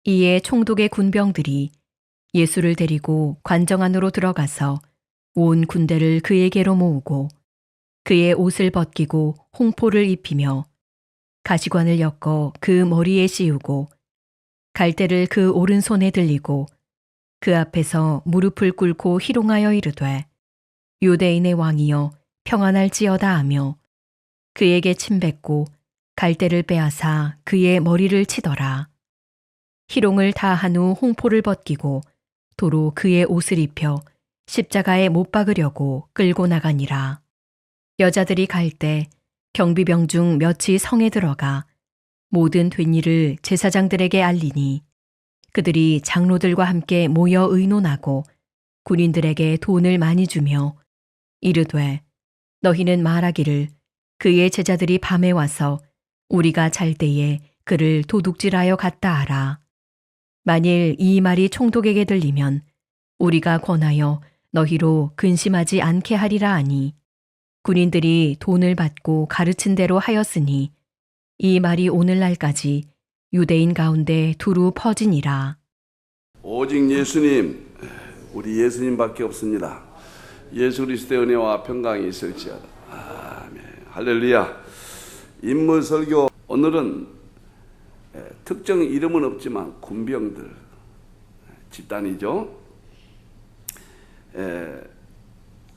이에 총독의 군병들이 예수를 데리고 관정 안으로 들어가서 온 군대를 그에게로 모으고 그의 옷을 벗기고 홍포를 입히며 가시관을 엮어 그 머리에 씌우고 갈대를 그 오른손에 들리고 그 앞에서 무릎을 꿇고 희롱하여 이르되 유대인의 왕이여 평안할지어다 하며 그에게 침뱉고 갈대를 빼앗아 그의 머리를 치더라. 희롱을 다 한 후 홍포를 벗기고 도로 그의 옷을 입혀 십자가에 못 박으려고 끌고 나가니라. 여자들이 갈 때 경비병 중 몇이 성에 들어가 모든 된 일을 제사장들에게 알리니 그들이 장로들과 함께 모여 의논하고 군인들에게 돈을 많이 주며 이르되 너희는 말하기를 그의 제자들이 밤에 와서 우리가 잘 때에 그를 도둑질하여 갔다 하라. 만일 이 말이 총독에게 들리면 우리가 권하여 너희로 근심하지 않게 하리라 하니 군인들이 돈을 받고 가르친 대로 하였으니 이 말이 오늘날까지 유대인 가운데 두루 퍼지니라. 오직 예수님, 우리 예수님밖에 없습니다. 예수 그리스도의 은혜와 평강이 있을지어다. 아멘. 할렐루야. 인물 설교. 오늘은 특정 이름은 없지만 군병들 집단이죠.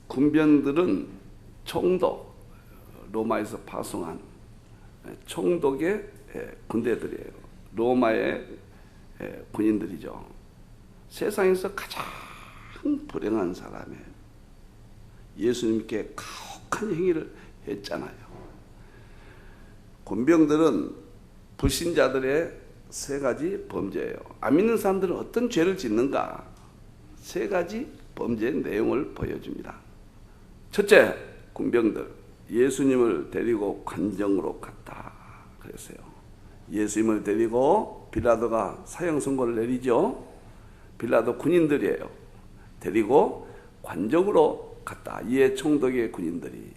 군병들은 총독, 로마에서 파송한 총독의 군대들이에요. 로마의 군인들이죠. 세상에서 가장 불행한 사람이에요. 예수님께 가혹한 행위를 했잖아요. 군병들은 불신자들의 세 가지 범죄예요. 안 믿는 사람들은 어떤 죄를 짓는가? 세 가지 범죄의 내용을 보여줍니다. 첫째, 군병들 예수님을 데리고 관정으로 갔다 그랬어요. 예수님을 데리고 빌라도가 사형 선고를 내리죠. 빌라도 군인들이에요. 데리고 관정으로 갔다. 이에 총독의 군인들이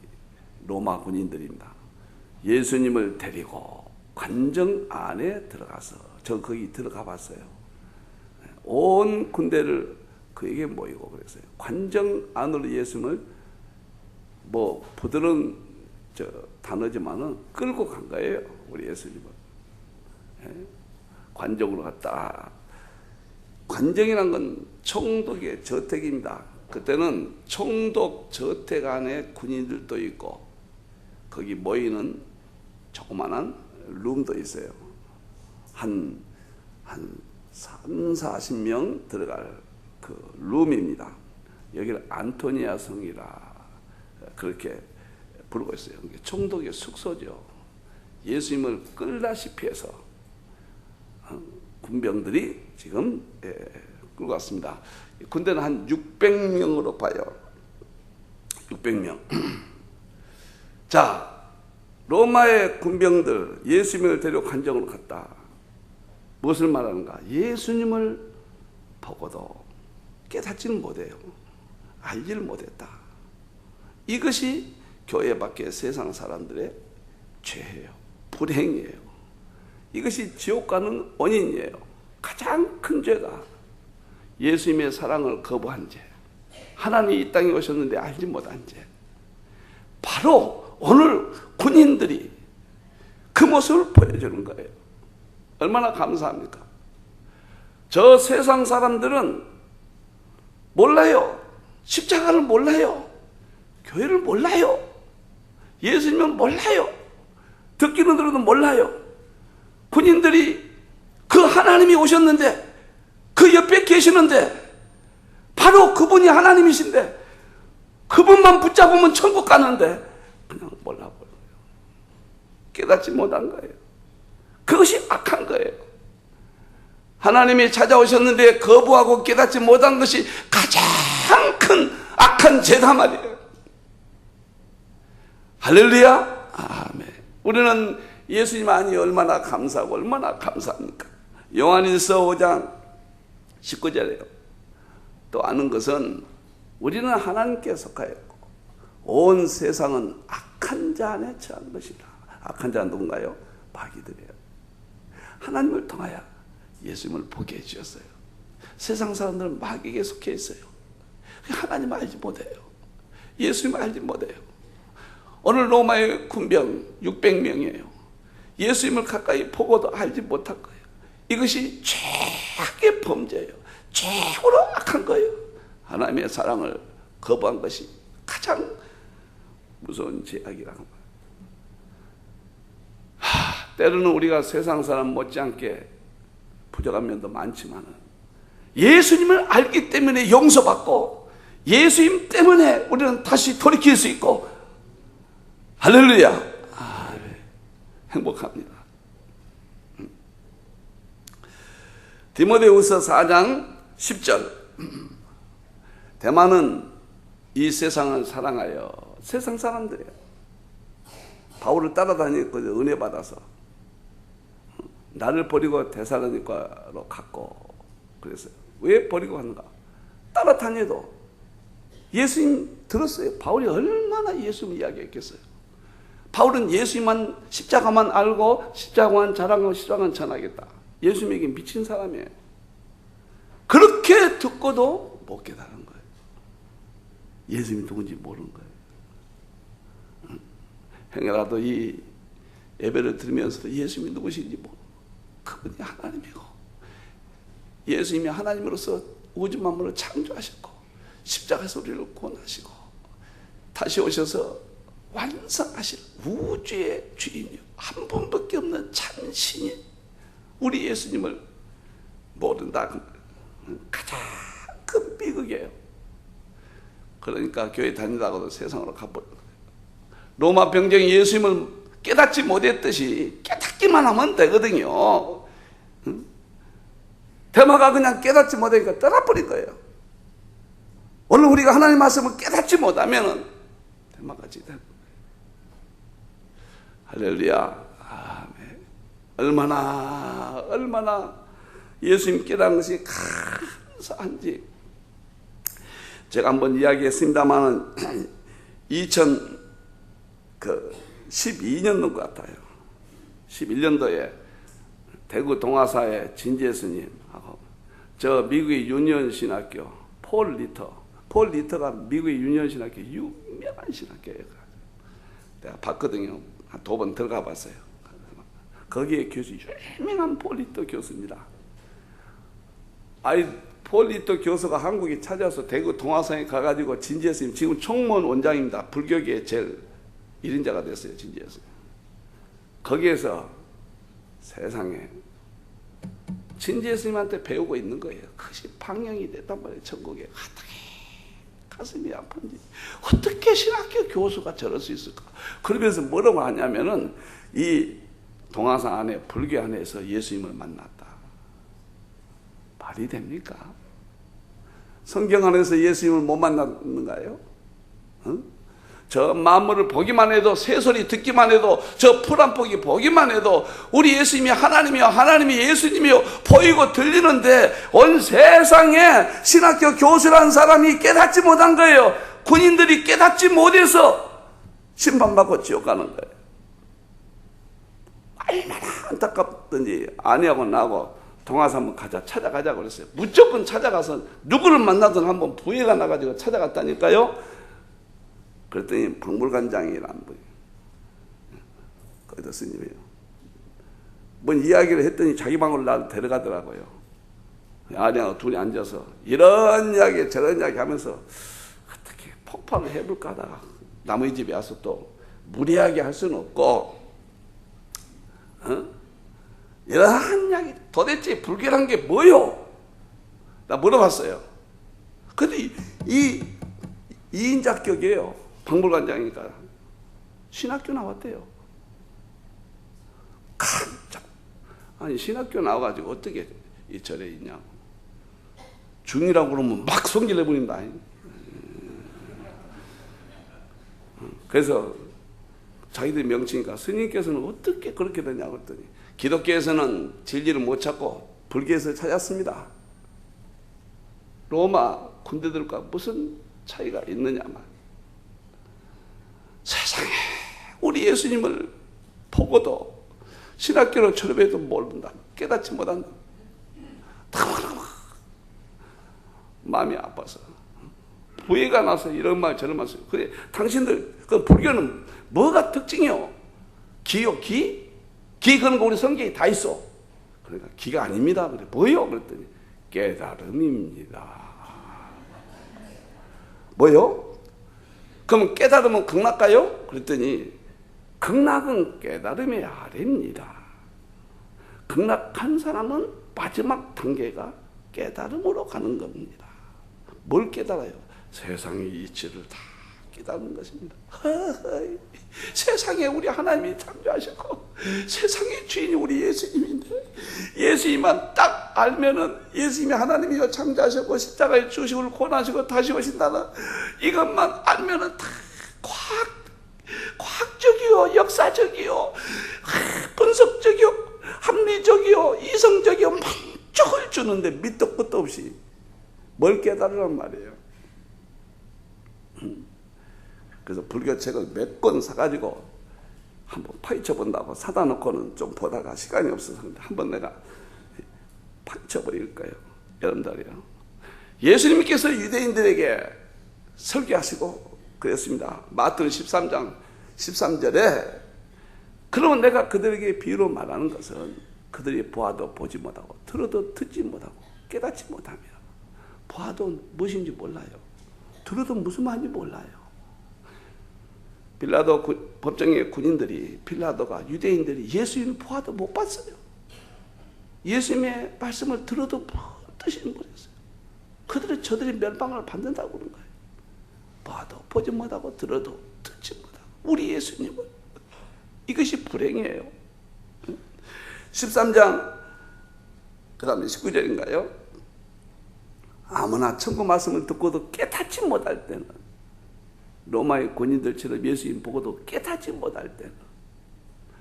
로마 군인들입니다. 예수님을 데리고 관정 안에 들어가서 저 거기 들어가 봤어요. 온 군대를 그에게 모이고 그랬어요. 관정 안으로 예수님을 부드러운 단어지만은 끌고 간 거예요. 우리 예수님을. 관정으로 갔다. 관정이란 건 총독의 저택입니다. 그때는 총독 저택 안에 군인들도 있고 거기 모이는 조그만한 룸도 있어요. 한 30-40명 들어갈 그 룸입니다. 여기를 안토니아 성이라 그렇게 부르고 있어요. 총독의 숙소죠. 예수님을 끌다시피 해서 군병들이 지금 끌고 왔습니다. 군대는 한 600명으로 봐요. 600명. 자, 로마의 군병들 예수님을 데리고 관정으로 갔다. 무엇을 말하는가? 예수님을 보고도 깨닫지는 못해요. 알지를 못했다. 이것이 교회 밖에 세상 사람들의 죄예요. 불행이에요. 이것이 지옥 가는 원인이에요. 가장 큰 죄가 예수님의 사랑을 거부한 죄. 하나님이 이 땅에 오셨는데 알지 못한 죄. 바로 오늘 군인들이 그 모습을 보여주는 거예요. 얼마나 감사합니까? 저 세상 사람들은 몰라요. 십자가를 몰라요. 교회를 몰라요. 예수님은 몰라요. 듣기는 들어도 몰라요. 군인들이 그 하나님이 오셨는데 그 옆에 계시는데 바로 그분이 하나님이신데 그분만 붙잡으면 천국 가는데 그냥 몰라버려요. 깨닫지 못한 거예요. 그것이 악한 거예요. 하나님이 찾아오셨는데 거부하고 깨닫지 못한 것이 가장 큰 악한 죄다 말이에요. 할렐루야. 아멘. 우리는 예수님 안이 얼마나 감사하고 얼마나 감사합니까? 요한일서 5장 19절에요. 또 아는 것은 우리는 하나님께 속하였고 온 세상은 악한 자 안에 처한 것이다. 악한 자는 누군가요? 마귀들이에요. 하나님을 통하여 예수님을 보게 해주셨어요. 세상 사람들은 마귀에게 속해 있어요. 하나님 알지 못해요. 예수님 알지 못해요. 오늘 로마의 군병 600명이에요. 예수님을 가까이 보고도 알지 못한 거예요. 이것이 최악의 범죄예요. 최고로 악한 거예요. 하나님의 사랑을 거부한 것이 가장 무서운 죄악이라는 거예요. 때로는 우리가 세상 사람 못지않게 부족한 면도 많지만 예수님을 알기 때문에 용서받고 예수님 때문에 우리는 다시 돌이킬 수 있고, 할렐루야. 네. 행복합니다. 디모데후서 4장 10절. 대만은 이 세상을 사랑하여, 세상 사람들이에요. 바울을 따라다니거든요. 은혜 받아서. 나를 버리고 데살로니가로 갔고 그랬어요. 왜 버리고 갔는가? 따라다녀도 예수님 들었어요. 바울이 얼마나 예수님 이야기했겠어요. 바울은 예수님만, 십자가만 알고 십자가만 자랑하고 십자가만 전하겠다. 예수님에게 미친 사람이에요. 그렇게 듣고도 못 깨달은 거예요. 예수님이 누군지 모르는 거예요. 행여라도 이 예배를 들으면서도 예수님이 누구신지 모르고, 그분이 하나님이고 예수님이 하나님으로서 우주 만물을 창조하셨고 십자가에서 우리를 구원하시고 다시 오셔서 완성하실 우주의 주인이요, 한 분밖에 없는 참신이 우리 예수님을 모른다. 가장 큰 비극이에요. 그러니까 교회 다니다가도 세상으로 가버려요. 로마 병정이 예수님을 깨닫지 못했듯이 깨닫기만 하면 되거든요. 대마가 그냥 깨닫지 못하니까 떠나버린 거예요. 오늘 우리가 하나님 말씀을 깨닫지 못하면 대마같이 되는 거예요. 할렐루야. 아멘. 얼마나 예수님 깨달은 것이 감사한지. 제가 한번 이야기했습니다만 2012년도 같아요. 11년도에 대구 동화사의 진재 스님하고 저 미국의 유니온 신학교 폴 리터가 미국의 유니온 신학교 유명한 신학교예요. 내가 봤거든요. 한 2번 들어가 봤어요. 거기에 교수, 유명한 폴 리터 교수입니다. 폴 리터 교수가 한국에 찾아서 대구 동화사에 가가지고 진재 스님, 지금 총무원 원장입니다. 불교계의 제일 1인자가 됐어요. 진재 스님. 거기에서 세상에 진재 스님한테 배우고 있는 거예요. 그것이 방영이 됐단 말이에요. 전국에. 어떻게 가슴이 아픈지, 어떻게 신학교 교수가 저럴 수 있을까? 그러면서 뭐라고 하냐면은 이 동화사 안에, 불교 안에서 예수님을 만났다. 말이 됩니까? 성경 안에서 예수님을 못 만났는가요? 저 만물을 보기만 해도, 새소리 듣기만 해도, 저 풀 한 포기 보기만 해도 우리 예수님이 하나님이요, 하나님이 예수님이요 보이고 들리는데 온 세상에 신학교 교수라는 사람이 깨닫지 못한 거예요. 군인들이 깨닫지 못해서 심판받고 지옥 가는 거예요. 얼마나 안타깝던지 아내하고 나하고 동화사 한번 가자, 찾아가자고 그랬어요. 무조건 찾아가서 누구를 만나든 한번 부회가 나가지고 찾아갔다니까요. 그랬더니 박물관장이라는 분이, 거기다 스님이에요. 뭔 이야기를 했더니 자기 방으로 나를 데려가더라고요. 아내하고 둘이 앉아서 이런 이야기 저런 이야기 하면서 어떻게 폭발을 해볼까 하다가 남의 집에 와서 또 무리하게 할 수는 없고, 이러한 이야기, 도대체 불교란 게 뭐요? 나 물어봤어요. 근데 이 2인자격이에요. 박물관장이니까 신학교 나왔대요. 깜짝. 아니 신학교 나와가지고 어떻게 이 절에 있냐고. 중이라고 그러면 막 성질내버린다. 그래서 자기들이 명치니까 스님께서는 어떻게 그렇게 되냐고 했더니 기독교에서는 진리를 못 찾고 불교에서 찾았습니다. 로마 군대들과 무슨 차이가 있느냐 말. 세상에 우리 예수님을 보고도 신학교를 졸업해도 모른다. 깨닫지 못한다. 마음이 아파서 부해가 나서 이런 말 저런 말 써요. 그래 당신들 그 불교는 뭐가 특징이요? 기요 기? 기 그런 거 우리 성경에 다 있어. 그러니까 기가 아닙니다. 그래 뭐요? 그랬더니 깨달음입니다. 뭐요? 그럼 깨달음은 극락가요? 그랬더니 극락은 깨달음의 아래입니다. 극락한 사람은 마지막 단계가 깨달음으로 가는 겁니다. 뭘 깨달아요? 세상의 이치를 다 깨닫는 것입니다. 세상에 우리 하나님이 창조하셨고 세상의 주인이 우리 예수님인데 예수님만 딱 알면은 예수님이 하나님이요 창조하셨고 십자가에 죽으시고 고난하시고 다시 오신다는 이것만 알면은 다 과학적이요 역사적이요 분석적이요 합리적이요 이성적이요 만족을 주는데 밑도 끝도 없이 뭘 깨달으란 말이에요. 그래서 불교책을 몇 권 사가지고 한번 파헤쳐 본다고 사다 놓고는 좀 보다가 시간이 없어서 한번 내가 파헤쳐 버릴 거예요. 여러분들이요. 예수님께서 유대인들에게 설교하시고 그랬습니다. 마태복음 13장 13절에 그러면 내가 그들에게 비유로 말하는 것은 그들이 보아도 보지 못하고 들어도 듣지 못하고 깨닫지 못하며 보아도 무엇인지 몰라요. 들어도 무슨 말인지 몰라요. 빌라도 법정의 군인들이 빌라도가 유대인들이 예수님을 보아도 못 봤어요. 예수님의 말씀을 들어도 무슨 뜻인지 모르겠어요. 그들이 저들이 멸망을 받는다고 그런 거예요. 봐도 보지 못하고 들어도 듣지 못하고 우리 예수님은 이것이 불행이에요. 13장 그 다음에 19절인가요? 아무나 천국 말씀을 듣고도 깨닫지 못할 때는 로마의 군인들처럼 예수님 보고도 깨닫지 못할 때는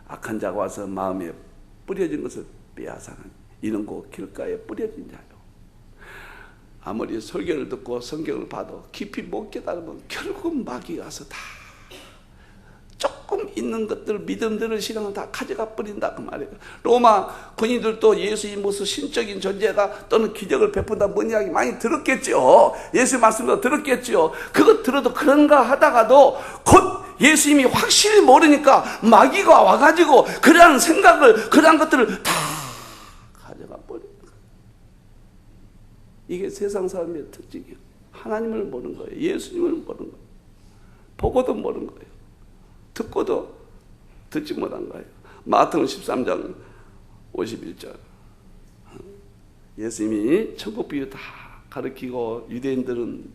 악한 자가 와서 마음에 뿌려진 것을 빼앗아는 이는 곧 길가에 뿌려진 자요. 아무리 설교를 듣고 성경을 봐도 깊이 못 깨달으면 결국 마귀가 와서 다 조금 있는 것들 믿음들을 신앙을 다 가져가 버린다 그 말이에요. 로마 군인들도 예수님 무슨 신적인 존재다 또는 기적을 베푼다 뭔 이야기 많이 들었겠죠. 예수 말씀도 들었겠죠. 그것 들어도 그런가 하다가도 곧 예수님이 확실히 모르니까 마귀가 와가지고 그러한 생각을 그러한 것들을 다 가져가 버려요. 이게 세상 사람의 특징이에요. 하나님을 모르는 거예요. 예수님을 모르는 거예요. 보고도 모르는 거예요. 듣고도 듣지 못한 거예요. 마태복음 13장 51절 예수님이 천국 비유 다 가르치고 유대인들은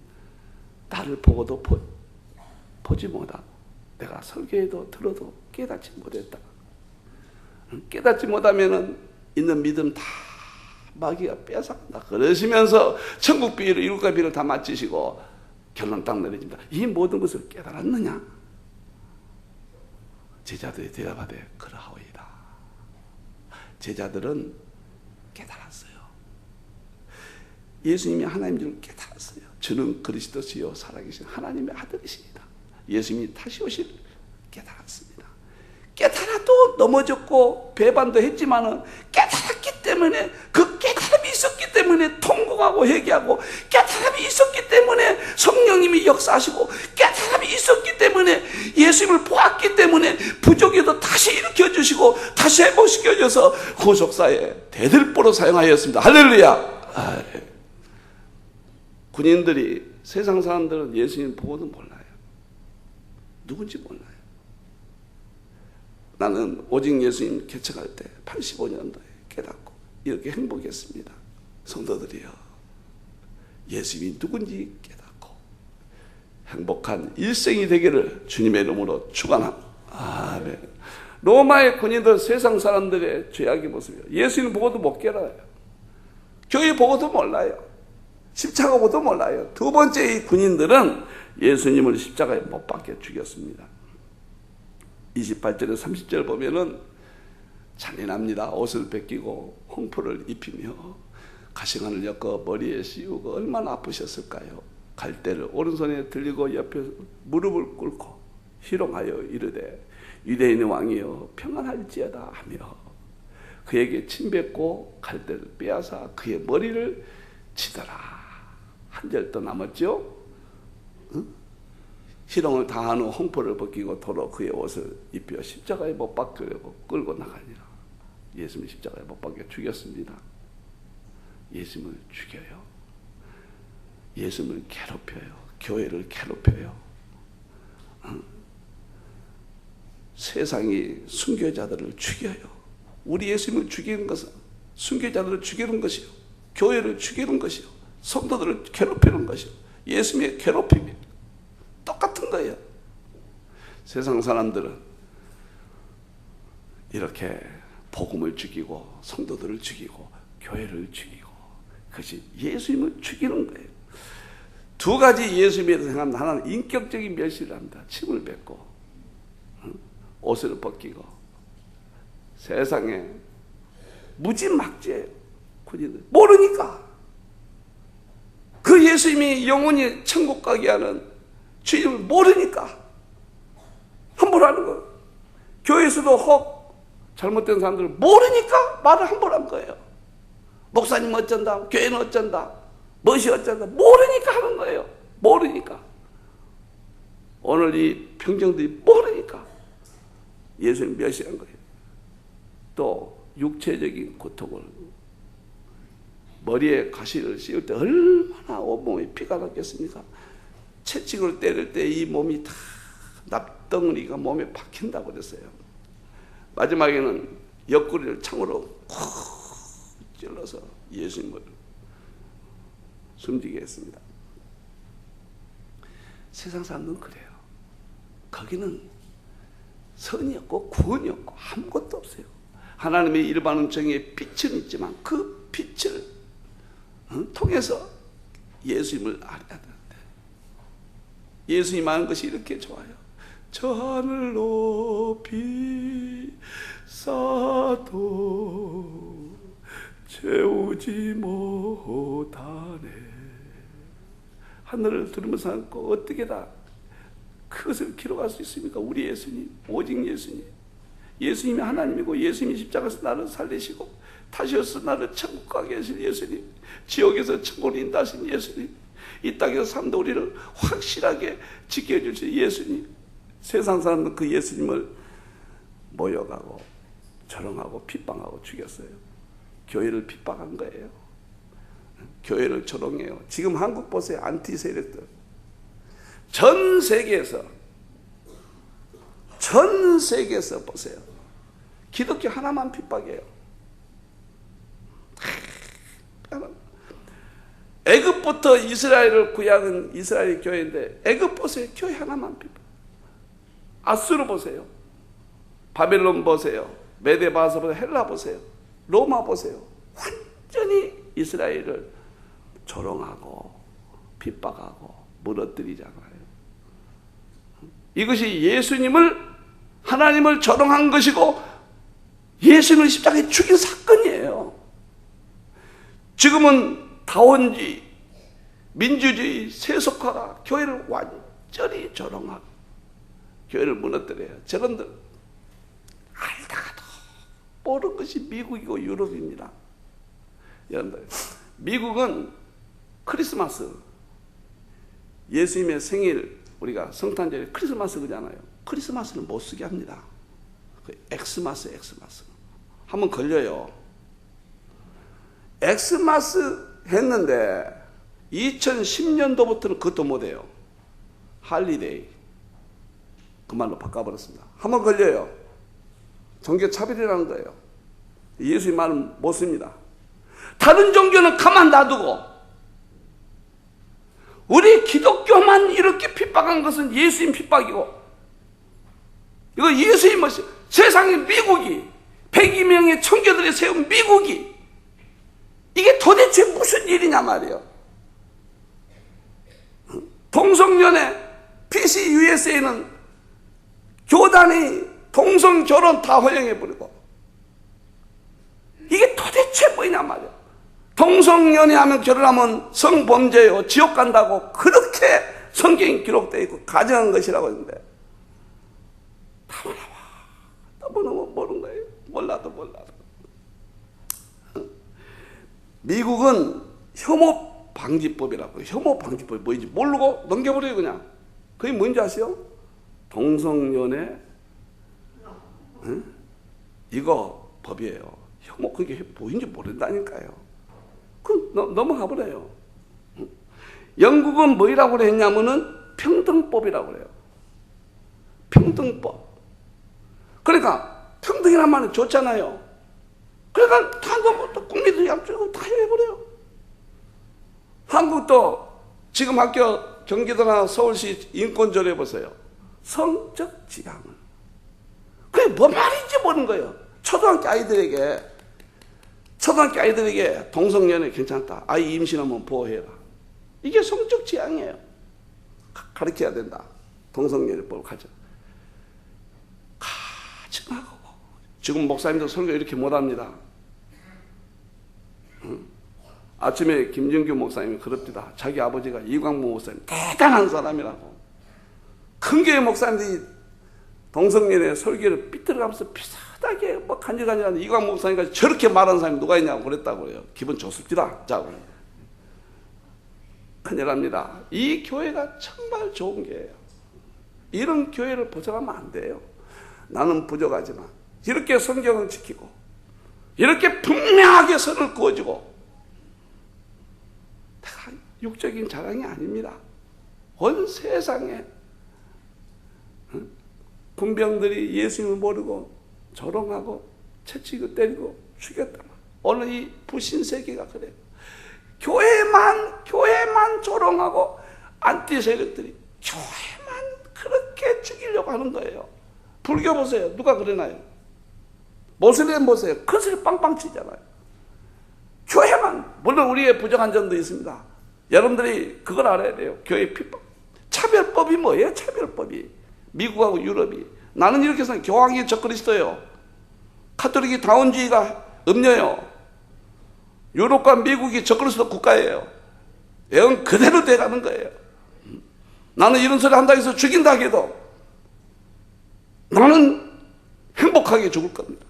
나를 보고도 보지 못하고 내가 설교해도 들어도 깨닫지 못했다. 깨닫지 못하면 있는 믿음 다 마귀가 빼앗아간다. 그러시면서 천국 비유를 일곱 가지 비유를 다 마치시고 결론 딱 내려집니다. 이 모든 것을 깨달았느냐? 제자들이 대답하되 그러하오이다. 제자들은 깨달았어요. 예수님이 하나님인 줄 깨달았어요. 주는 그리스도시요 살아계신 하나님의 아들이십니다. 예수님이 다시 오실 깨달았습니다. 깨달아도 넘어졌고 배반도 했지만은 깨달았기 때문에 그 깨달음이 있었기 때문에 통곡하고 회개하고 깨달음이 있었기 때문에 성령님이 역사하시고 깨달음이 있었기 때문에 예수님을 보았기 때문에 부족에도 다시 일으켜주시고 다시 회복시켜줘서 구속사에 대들보로 사용하였습니다. 할렐루야. 군인들이 세상 사람들은 예수님 보고도 몰라요. 누군지 몰라요. 나는 오직 예수님 개척할 때 85년도에 깨닫고 이렇게 행복했습니다. 성도들이여, 예수님이 누군지 깨닫고 행복한 일생이 되기를 주님의 이름으로 축원합니다. 아멘. 로마의 군인들 세상 사람들의 죄악의 모습이에요. 예수님 보고도 못 깨달아요. 교회 보고도 몰라요. 십자가 보고도 몰라요. 두 번째 이 군인들은 예수님을 십자가에 못 박혀 죽였습니다. 28절에 30절 보면은 잔인합니다. 옷을 벗기고 홍포를 입히며 가시관을 엮어 머리에 씌우고 얼마나 아프셨을까요? 갈대를 오른손에 들리고 옆에 무릎을 꿇고 희롱하여 이르되 유대인의 왕이여 평안할지어다 하며 그에게 침뱉고 갈대를 빼앗아 그의 머리를 치더라. 한 절 더 남았죠? 응? 희롱을 당한 후 홍포를 벗기고 도로 그의 옷을 입혀 십자가에 못 박으려고 끌고 나가니라. 예수님 십자가에 못 박여 죽였습니다. 예수님을 죽여요. 예수님을 괴롭혀요. 교회를 괴롭혀요. 세상이 순교자들을 죽여요. 우리 예수님을 죽이는 것은 순교자들을 죽이는 것이요, 교회를 죽이는 것이요, 성도들을 괴롭히는 것이요, 예수님의 괴롭힘이 똑같은 거예요. 세상 사람들은 이렇게 복음을 죽이고 성도들을 죽이고 교회를 죽이고, 그것이 예수님을 죽이는 거예요. 두 가지 예수님에 대해서 생각하면, 하나는 인격적인 멸시를 합니다. 침을 뱉고 옷을 벗기고. 세상에 무지막지해요. 군인들 모르니까. 그 예수님이 영원히 천국 가게 하는 주님을 모르니까 함부로 하는 거예요. 교회에서도 혹 잘못된 사람들을 모르니까 말을 함부로 한 거예요. 목사님 어쩐다, 교회는 어쩐다, 무엇이 어쩐다, 모르니까 하는 거예요. 모르니까. 오늘 이 평정들이 모르니까 예수님 멸시한 거예요. 또 육체적인 고통을, 머리에 가시를 씌울 때 얼마나 온몸에 피가 났겠습니까? 채찍으로 때릴 때 이 몸이 다 납덩어리가 몸에 박힌다고 그랬어요. 마지막에는 옆구리를 창으로 쿡 찔러서 예수님을 숨지게 했습니다. 세상 사람들은 그래요. 거기는 선이 없고 구원이 없고 아무것도 없어요. 하나님의 일반은 정의의 빛은 있지만 그 빛을 통해서 예수님을 알아야 되는데, 예수님 아는 것이 이렇게 좋아요. 저 하늘 높이 쌓아도 채우지 못하네. 하늘을 두루면서 안고 어떻게 다 그것을 기록할 수 있습니까? 우리 예수님, 오직 예수님. 예수님이 하나님이고 예수님이 십자가에서 나를 살리시고 다시 와서 나를 천국 가게 하신 예수님, 지옥에서 천국을 인도하신 예수님, 이 땅에서 삶도 우리를 확실하게 지켜주신 예수님. 세상 사람들은 그 예수님을 모욕하고 조롱하고 핍박하고 죽였어요. 교회를 핍박한 거예요. 교회를 조롱해요. 지금 한국 보세요. 안티 세력들 전 세계에서 보세요. 기독교 하나만 핍박해요. 애굽부터 이스라엘을 구약은 이스라엘 교회인데, 애굽 보세요. 교회 하나만 핍박. 아수르 보세요. 바벨론 보세요. 메데바사 보세요. 헬라 보세요. 로마 보세요. 완전히 이스라엘을 조롱하고 핍박하고 무너뜨리잖아요. 이것이 예수님을, 하나님을 조롱한 것이고 예수님을 십자가에 죽인 사건이에요. 지금은 다원주의, 민주주의, 세속화가 교회를 완전히 조롱하고 교회를 무너뜨려요. 저런들 알다가도 모르는 것이 미국이고 유럽입니다. 여러분들, 미국은 크리스마스, 예수님의 생일, 우리가 성탄절에 크리스마스 그러잖아요. 크리스마스는 못 쓰게 합니다. 엑스마스. 한번 걸려요. 엑스마스 했는데 2010년도부터는 그것도 못해요. 할리데이. 그 말로 바꿔버렸습니다. 한번 걸려요. 종교 차별이라는 거예요. 예수님 말은 못 씁니다. 다른 종교는 가만 놔두고 우리 기독교만 이렇게 핍박한 것은 예수님 핍박이고, 이거 예수님 것이, 세상의 미국이 102명의 청교들이 세운 미국이 이게 도대체 무슨 일이냐 말이에요. 동성연애, PC USA는 교단이 동성결혼 다 허용해버리고, 이게 도대체 뭐냐 말이에요. 동성연애하면 결혼하면 성범죄요, 지옥 간다고 그렇게 성경에 기록되어 있고 가정한 것이라고 했는데, 너무너무 모르는 거예요. 몰라도. 미국은 혐오 방지법이라고. 혐오 방지법이 뭐인지 모르고 넘겨버려요, 그냥. 그게 뭔지 아세요? 동성연애, 응? 이거 법이에요. 혐오, 그게 뭐인지 모른다니까요. 그럼 넘어가 버려요. 영국은 뭐라고 했냐면은 평등법이라고 그래요. 평등법. 그러니까 평등이란 말은 좋잖아요. 그러니까 다 너무 국민들이 앞쪽으로 다 해버려요. 한국도 지금 학교 경기도나 서울시 인권조례 보세요. 성적 지향을. 그게 뭐 말인지 모르는 거예요. 초등학교 아이들에게 동성연애 괜찮다. 아이 임신하면 보호해라. 이게 성적 지향이에요. 가르쳐야 된다. 동성연애법을 가져. 가증하고. 지금 목사님들 설교 이렇게 못합니다. 아침에 김정규 목사님이 그럽니다. 자기 아버지가 이광무 목사님 대단한 사람이라고. 큰 교회 목사님들이 동성연애 설교를 삐뚤어가면서 비슷하게 뭐 간질간질한 이광무 목사님까지 저렇게 말하는 사람이 누가 있냐고 그랬다고 그래요. 기분 좋습니다. 자고. 큰일 납니다. 이 교회가 정말 좋은 교회예요. 이런 교회를 벗어나면 안 돼요. 나는 부족하지만 이렇게 성경을 지키고 이렇게 분명하게 선을 그어주고 다 육적인 자랑이 아닙니다. 온 세상에 군병들이 예수님을 모르고 조롱하고 채찍을 때리고 죽였다. 오늘 이 부신세계가 그래요. 교회만 조롱하고 안티 세력들이 교회만 그렇게 죽이려고 하는 거예요. 불교 보세요. 누가 그러나요? 모슬렘 보세요. 컷을 빵빵 치잖아요. 교회만, 물론 우리의 부정한 점도 있습니다. 여러분들이 그걸 알아야 돼요. 교회 핍박. 차별법이 뭐예요? 차별법이. 미국하고 유럽이. 나는 이렇게 생각해요. 교황이 적그리스도예요. 카톨릭이 다원주의가 음녀예요. 유럽과 미국이 적그리스도 국가예요. 애언 그대로 돼가는 거예요. 나는 이런 소리 한다고 해서 죽인다 해도 나는 행복하게 죽을 겁니다.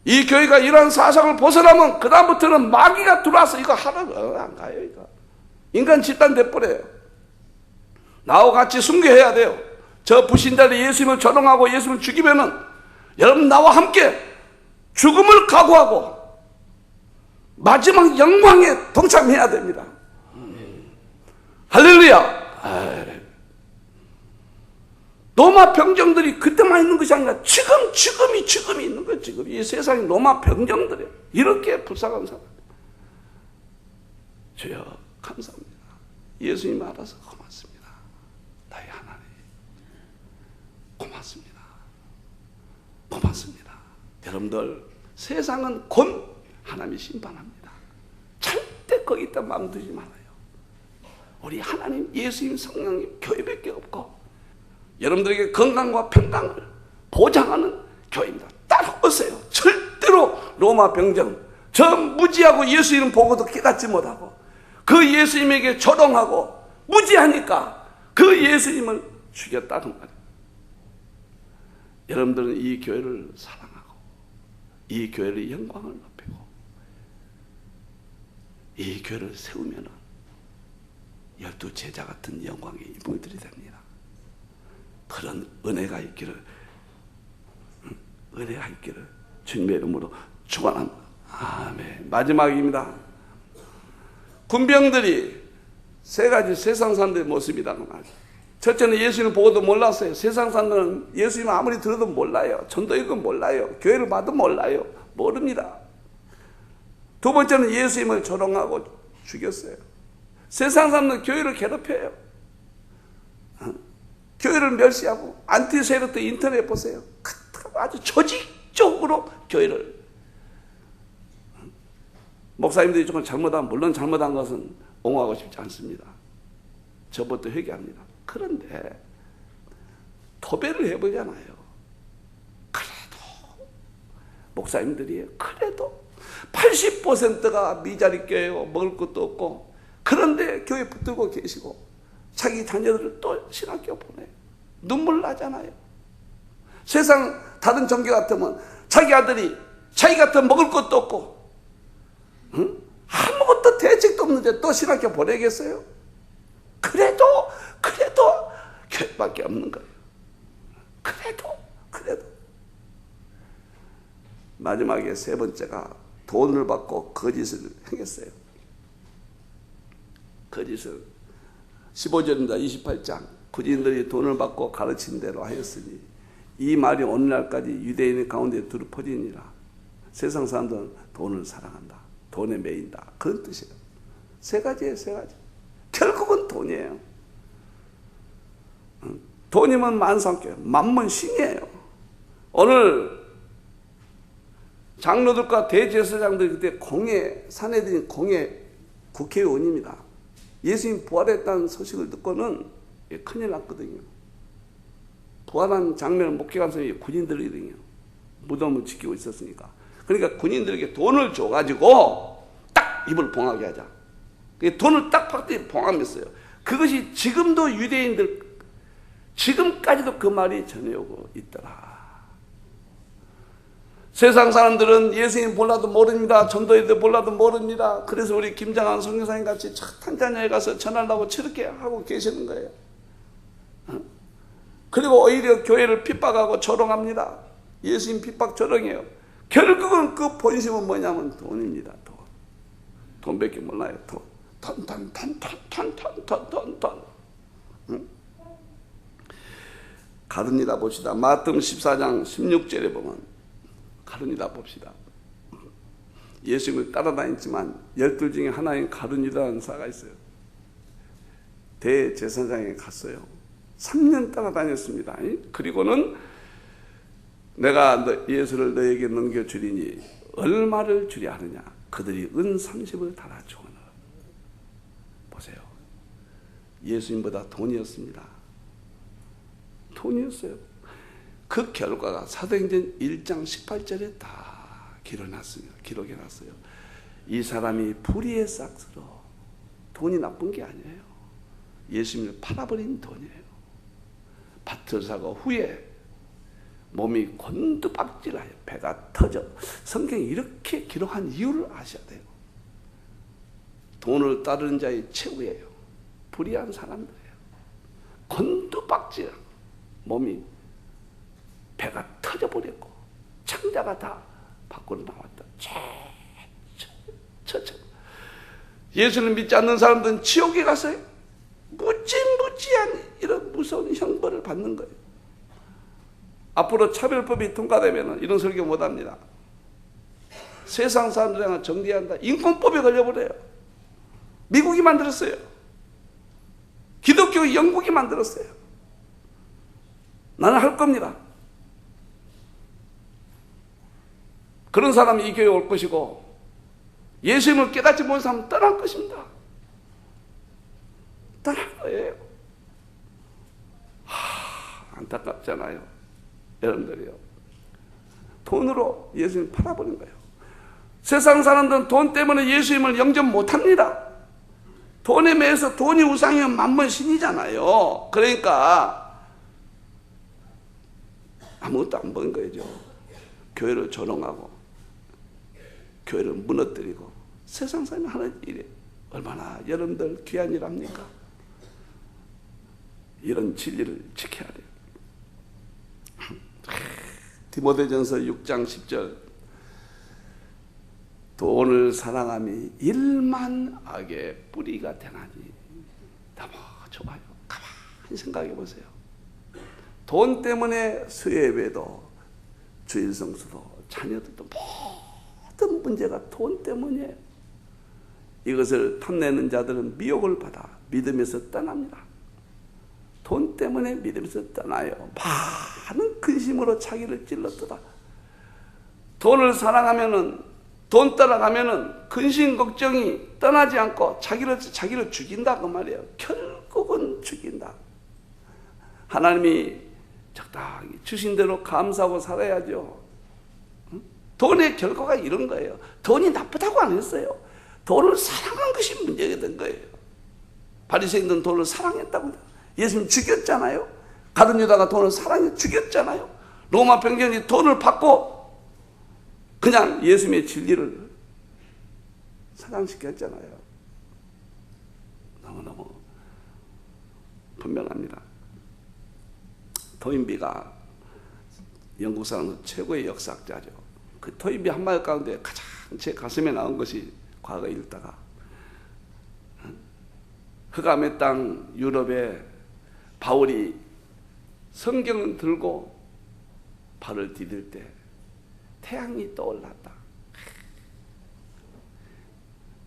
이 교회가 이러한 사상을 벗어나면 그 다음부터는 마귀가 들어와서 이거 하러 안 가요. 이거 인간 집단 돼버려요. 나와 같이 순교해야 돼요. 저 부신자들이 예수님을 조롱하고 예수님을 죽이면은 여러분 나와 함께 죽음을 각오하고 마지막 영광에 동참해야 됩니다. 할렐루야. 로마 병정들이 그때만 있는 것이 아니라 지금이 있는 거예요. 지금 이 세상에 로마 병정들이 이렇게 불쌍한 사람. 주여 감사합니다. 예수님 알아서 고맙습니다. 나의 하나님 고맙습니다. 고맙습니다. 여러분들 세상은 곧 하나님이 심판합니다. 절대 거기다 마음 두지 말아요. 우리 하나님 예수님 성령님 교회밖에 없고 여러분들에게 건강과 평강을 보장하는 교회입니다. 따라오세요. 절대로 로마 병정 저 무지하고 예수 이름 보고도 깨닫지 못하고 그 예수님에게 조롱하고 무지하니까 그 예수님을 죽였다는 말이에요. 여러분들은 이 교회를 사랑하고 이 교회의 영광을 높이고 이 교회를 세우면 12제자 같은 영광의 인물들이 됩니다. 그런 은혜가 있기를 주님의 이름으로 축원합니다. 아멘. 마지막입니다. 군병들이 세 가지 세상 사람들의 모습이다. 첫째는 예수님을 보고도 몰랐어요. 세상 사람들은 예수님을 아무리 들어도 몰라요. 전도익은 몰라요. 교회를 봐도 몰라요. 모릅니다. 두 번째는 예수님을 조롱하고 죽였어요. 세상 사람들은 교회를 괴롭혀요. 교회를 멸시하고 안티 세력도 인터넷 보세요. 아주 조직적으로 교회를. 목사님들이 조금 잘못하면 물론 잘못한 것은 옹호하고 싶지 않습니다. 저부터 회개합니다. 그런데 도배를 해보잖아요. 그래도 목사님들이 그래도 80%가 미자리 교회요. 먹을 것도 없고 그런데 교회 붙들고 계시고 자기 자녀들을 또 신학교 보내요. 눈물 나잖아요. 세상 다른 종교 같으면 자기 아들이 자기 같은 먹을 것도 없고 응? 아무것도 대책도 없는데 또 신학교 보내겠어요? 그래도 교회밖에 없는 거예요. 그래도 마지막에 세 번째가 돈을 받고 거짓을 행했어요. 거짓을 15절입니다. 28장 군인들이 돈을 받고 가르친 대로 하였으니 이 말이 오늘날까지 유대인의 가운데 두루 퍼지니라. 세상 사람들은 돈을 사랑한다. 돈에 매인다. 그런 뜻이에요. 세 가지예요. 세 가지. 결국은 돈이에요. 돈이면 만상교회, 만문 신이에요. 오늘 장로들과 대제사장들이 그때 공예, 사내들인 공예 국회의원입니다. 예수님 부활했다는 소식을 듣고는 큰일 났거든요. 부활한 장면을 목격한 사람이 군인들이거든요. 무덤을 지키고 있었으니까. 그러니까 군인들에게 돈을 줘가지고 딱 입을 봉하게 하자. 돈을 딱 받더니 봉하면서요. 그것이 지금도 유대인들, 지금까지도 그 말이 전해오고 있더라. 세상 사람들은 예수님 몰라도 모릅니다. 전도회도 몰라도 모릅니다. 그래서 우리 김장한 선교사님 같이 탄자니아에 가서 전하려고 저렇게 하고 계시는 거예요. 그리고 오히려 교회를 핍박하고 조롱합니다. 예수님 핍박 조롱해요. 결국은 그 본심은 뭐냐면 돈입니다. 돈밖에 몰라요. 돈. 가룟니다 봅시다. 마태복음 14장 16절에 보면 가룟니다 봅시다. 예수님을 따라다녔지만 12 중에 하나인 가룟유다라는 사가 있어요. 대제사장에 갔어요. 3년 따라다녔습니다. 그리고는 내가 예수를 너에게 넘겨주리니 얼마를 주려 하느냐. 그들이 은 30을 달아주거늘. 보세요. 예수님보다 돈이었습니다. 돈이었어요. 그 결과가 사도행전 1장 18절에 다 기록해놨어요. 이 사람이 불의의 싹스로, 돈이 나쁜 게 아니에요. 예수님을 팔아버린 돈이에요. 밭을 사고 후에 몸이 곤두박질하여 배가 터져. 성경이 이렇게 기록한 이유를 아셔야 돼요. 돈을 따르는 자의 최후예요. 불의한 사람들이에요. 곤두박질, 몸이 배가 터져버렸고 창자가 다 밖으로 나왔다. 예수를 믿지 않는 사람들은 지옥에 가서요. 무지무지한 이런 무서운 형벌을 받는 거예요. 앞으로 차별법이 통과되면 이런 설교 못합니다. 세상 사람들이랑 정리한다. 인권법에 걸려버려요. 미국이 만들었어요. 기독교 영국이 만들었어요. 나는 할 겁니다. 그런 사람이 이 교회에 올 것이고 예수님을 깨닫지 못한 사람은 떠날 것입니다. 떠날 거예요. 안타깝잖아요. 여러분들이요. 돈으로 예수님 팔아버린 거예요. 세상 사람들은 돈 때문에 예수님을 영접 못합니다. 돈에 매여서 돈이 우상이면 만번 신이잖아요. 그러니까 아무것도 안 보는 거죠. 교회를 조롱하고 교회를 무너뜨리고 세상 사람이 하는 일이 얼마나 여러분들 귀한 일 합니까? 이런 진리를 지켜야 돼요. 디모데전서 6장 10절 돈을 사랑함이 일만 악의 뿌리가 되나니. 너무 좋아요. 가만히 생각해 보세요. 돈 때문에 수예배도 주일성수도 자녀들도 모든 문제가 돈 때문이에요. 이것을 탐내는 자들은 미혹을 받아 믿음에서 떠납니다. 돈 때문에 믿음에서 떠나요. 많은 근심으로 자기를 찔렀더라. 돈을 사랑하면은, 돈 따라가면은 근심 걱정이 떠나지 않고 자기를 죽인다 그 말이에요. 결국은 죽인다. 하나님이 적당히 주신 대로 감사하고 살아야죠. 돈의 결과가 이런 거예요. 돈이 나쁘다고 안 했어요. 돈을 사랑한 것이 문제가 된 거예요. 바리새인들은 돈을 사랑했다고. 예수님 죽였잖아요. 가룟유다가 돈을 사랑해 죽였잖아요. 로마 병정이 돈을 받고 그냥 예수님의 진리를 사장시켰잖아요. 너무너무 분명합니다. 토인비가 영국 사람 최고의 역사학자죠. 그 토인비 한마디 가운데 가장 제 가슴에 나온 것이 과거 읽다가 흑암의 땅 유럽에 바울이 성경을 들고 발을 디딜 때 태양이 떠올랐다.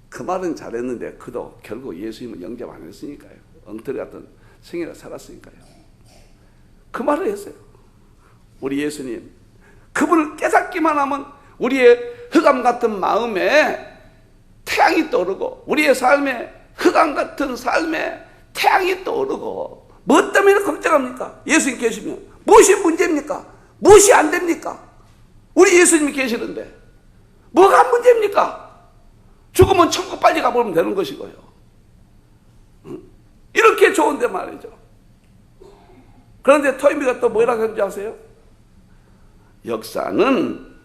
그 말은 잘했는데 그도 결국 예수님을 영접 안 했으니까요. 엉터리 같은 생애를 살았으니까요. 그 말을 했어요. 우리 예수님, 그분을 깨닫기만 하면 우리의 흑암 같은 마음에 태양이 떠오르고 우리의 삶에 흑암 같은 삶에 태양이 떠오르고 뭐 때문에 걱정합니까? 예수님 계시면 무엇이 문제입니까? 무엇이 안 됩니까? 우리 예수님이 계시는데 뭐가 문제입니까? 죽으면 천국 빨리 가보면 되는 것이고요. 이렇게 좋은데 말이죠. 그런데 토인비가 또 뭐라고 했는지 아세요? 역사는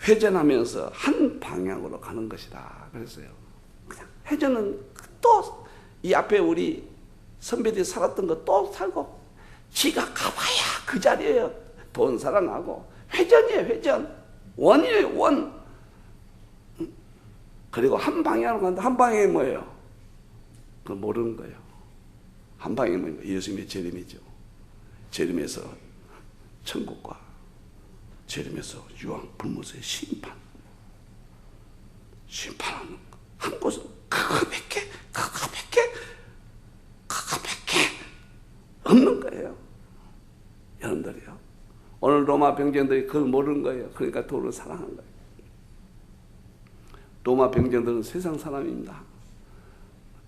회전하면서 한 방향으로 가는 것이다 그랬어요. 그냥 회전은 또 이 앞에 우리 선배들이 살았던 거 또 살고 지가 가봐야 그 자리에요. 돈 사랑하고 회전이에요. 회전. 원이에요. 원. 그리고 한 방향으로 간다. 한 방향이 뭐예요? 그걸 모르는 거예요. 한 방향이 뭐예요? 예수님의 재림이죠. 재림에서 천국과 재림에서 유황 불못의 심판. 심판하는 거. 한 곳은 그거밖에 없는 거예요. 여러분들이요. 오늘 로마 병정들이 그걸 모르는 거예요. 그러니까 돈을 사랑한 거예요. 로마 병정들은 세상 사람입니다.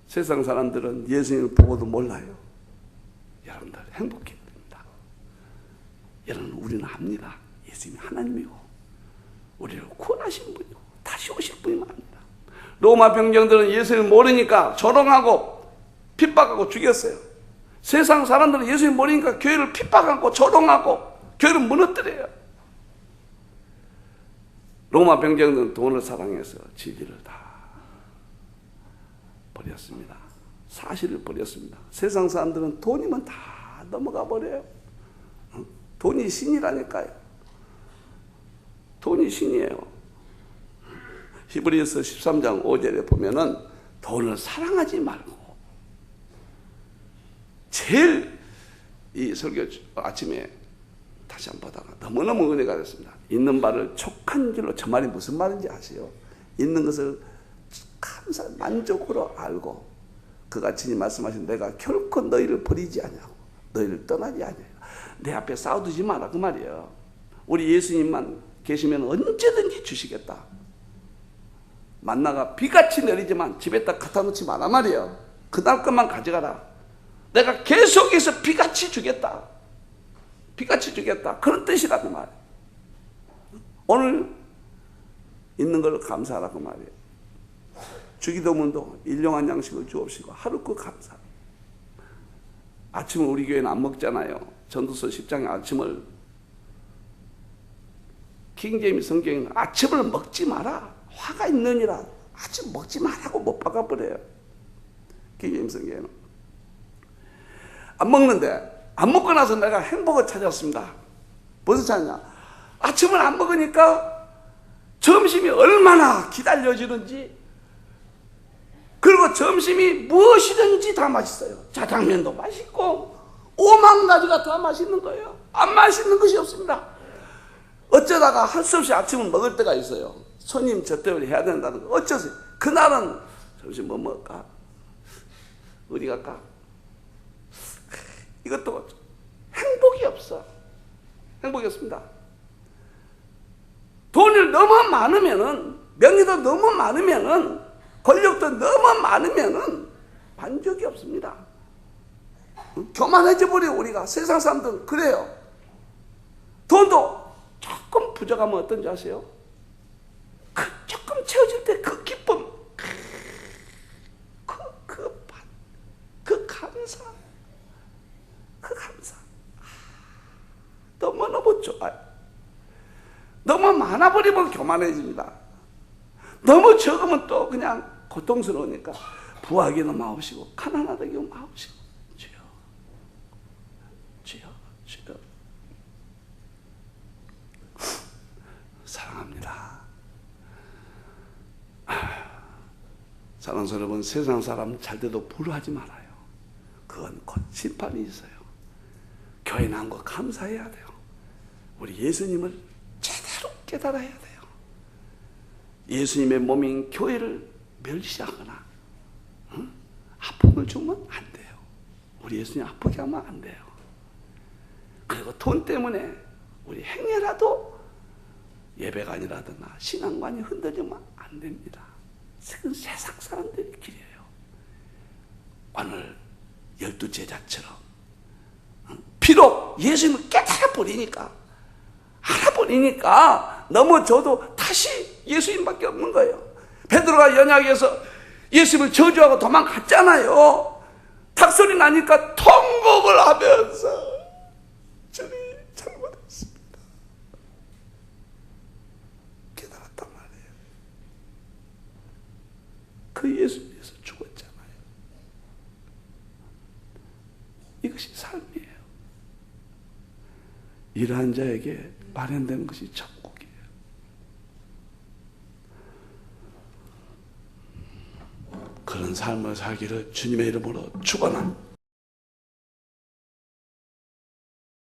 세상 사람들은 예수님을 보고도 몰라요. 여러분들 행복해야 됩니다. 여러분 우리는 압니다. 예수님이 하나님이고 우리를 구원하신 분이고 다시 오실 분이 합니다. 로마 병정들은 예수님을 모르니까 조롱하고 핍박하고 죽였어요. 세상 사람들은 예수님 모르니까 교회를 핍박하고 조롱하고 교회를 무너뜨려요. 로마 병정들은 돈을 사랑해서 진리를 다 버렸습니다. 사실을 버렸습니다. 세상 사람들은 돈이면 다 넘어가 버려요. 돈이 신이라니까요. 돈이 신이에요. 히브리서 13장 5절에 보면은 돈을 사랑하지 말고 제일 이 설교 아침에 다시 한번 보다가 너무너무 은혜가 됐습니다. 있는 바를 촉한 길로 저 말이 무슨 말인지 아세요? 있는 것을 감사 만족으로 알고 그가 친히 말씀하신 내가 결코 너희를 버리지 아니하고 너희를 떠나지 아니하고 내 앞에 싸워두지 마라 그 말이에요. 우리 예수님만 계시면 언제든지 주시겠다. 만나가 비같이 내리지만 집에다 갖다 놓지 마라 말이에요. 그날 것만 가져가라. 내가 계속해서 비같이 주겠다. 비같이 주겠다. 그런 뜻이라는 말이에요. 오늘 있는 걸 감사하라고 말이에요. 주기도문도 일용한 양식을 주옵시고 하루껏 감사. 아침을 우리 교회는 안 먹잖아요. 전도서 10장의 아침을 킹제임스 성경에는 아침을 먹지 마라. 화가 있느니라. 아침 먹지 말라고 못 박아버려요. 킹제임스 성경에는. 안 먹는데 안 먹고 나서 내가 행복을 찾았습니다. 무슨 찾냐? 아침을 안 먹으니까 점심이 얼마나 기다려지는지 그리고 점심이 무엇이든지 다 맛있어요. 짜장면도 맛있고 5만 가지가 다 맛있는 거예요. 안 맛있는 것이 없습니다. 어쩌다가 할 수 없이 아침을 먹을 때가 있어요. 손님 저 때문에 해야 된다는 거. 어쩌세요? 그날은 점심 뭐 먹을까? 어디 갈까? 이것도 행복이 없어. 행복이 없습니다. 돈이 너무 많으면은, 명예도 너무 많으면은, 권력도 너무 많으면은 만족이 없습니다. 교만해져 버려요. 우리가 세상 사람들은 그래요. 돈도 조금 부족하면 어떤지 아세요? 그 조금 채워질 때 그 기쁨, 그 감사, 너무너무 좋아요. 너무 많아버리면 교만해집니다. 너무 적으면 또 그냥 고통스러우니까 부하기도 마옵시고 가난하다기도 마옵시고 주여 주여 주여 사랑합니다. 사랑하는 여러분, 세상 사람 잘 돼도 불화하지 말아요. 그건 곧 심판이 있어요. 교회 나온 거 감사해야 돼요. 우리 예수님을 제대로 깨달아야 돼요. 예수님의 몸인 교회를 멸시하거나 아픔을 주면 안 돼요. 우리 예수님 아프게 하면 안 돼요. 그리고 돈 때문에 우리 행여라도 예배관이라든가 신앙관이 흔들리면 안 됩니다. 그건 세상 사람들의 길이에요. 오늘 12제자처럼 비록 예수님을 깨달아버리니까 알아버리니까 넘어져도 다시 예수님밖에 없는 거예요. 베드로가 연약해서 예수님을 저주하고 도망갔잖아요. 닭소리 나니까 통곡을 하면서 주님 잘못했습니다. 깨달았단 말이에요. 그 예수 위해서 죽었잖아요. 이것이 삶이에요. 이러한 자에게 마련된 것이 천국이에요. 그런 삶을 살기를 주님의 이름으로 축원합니다.